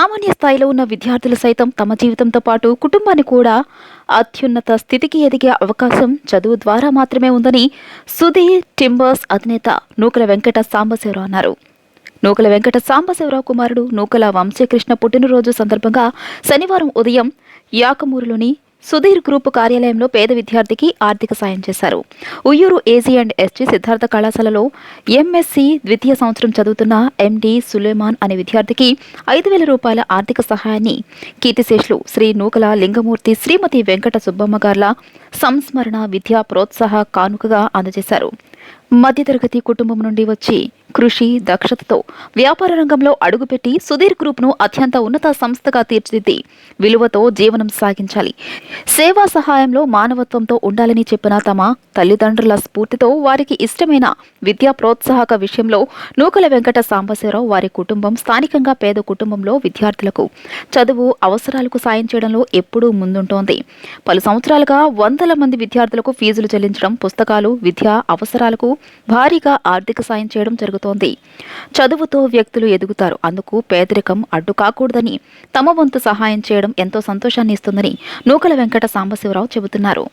సామాన్య స్థాయిలో ఉన్న విద్యార్థులు సైతం తమ జీవితంతో పాటు కుటుంబాన్ని కూడా అత్యున్నత స్థితికి ఎదిగే అవకాశం చదువు ద్వారా మాత్రమే ఉందని సుధీర్ టింబర్స్ అధినేత నూకల వెంకట సాంబశివరావు అన్నారు. నూకల వెంకట సాంబశివరావు కుమారుడు నూకల వంశీకృష్ణ పుట్టినరోజు సందర్భంగా శనివారం ఉదయం యాకమూరులోని సుధీర్ గ్రూప్ కార్యాలయంలో పేద విద్యార్థికి ఆర్థిక సాయం చేశారు. Uyyuru AG and SG Siddhartha కళాశాలలో ఎంఎస్సి ద్వితీయ సంవత్సరం చదువుతున్న ఎండి సులేమాన్ అనే విద్యార్థికి 5,000 రూపాయల ఆర్థిక సహాయాన్ని కీర్తిశేషులు శ్రీ నూకల లింగమూర్తి శ్రీమతి వెంకట సుబ్బమ్మ గార్ల సంస్మరణ విద్యా ప్రోత్సాహ కానుకగా అందజేశారు. మధ్యతరగతి కుటుంబం నుండి వచ్చి కృషి దక్షతతో వ్యాపార రంగంలో అడుగుపెట్టి సుధీర్ గ్రూప్ను అత్యంత ఉన్నత సంస్థగా తీర్చిదిద్ది విలువతో జీవనం సాగించాలి, సేవా సహాయంలో మానవత్వంతో ఉండాలని చెప్పిన తమ తల్లిదండ్రుల స్ఫూర్తితో వారికి ఇష్టమైన విద్యా ప్రోత్సాహక విషయంలో నూకల వెంకట సాంబశివరావు వారి కుటుంబం స్థానికంగా పేద కుటుంబంలో విద్యార్థులకు చదువు అవసరాలకు సాయం చేయడంలో ఎప్పుడూ ముందుంటోంది. పలు సంవత్సరాలుగా వందల మంది విద్యార్థులకు ఫీజులు చెల్లించడం, పుస్తకాలు, విద్యా అవసరాలకు భారీగా ఆర్థిక సాయం చేయడం జరుగుతోంది. చదువుతో వ్యక్తులు ఎదుగుతారు, అందుకు పేదరికం అడ్డు కాకూడదని తమ వంతు సహాయం చేయడం ఎంతో సంతోషాన్ని ఇస్తుందని నూకల వెంకట సాంబశివరావు చెబుతున్నారు.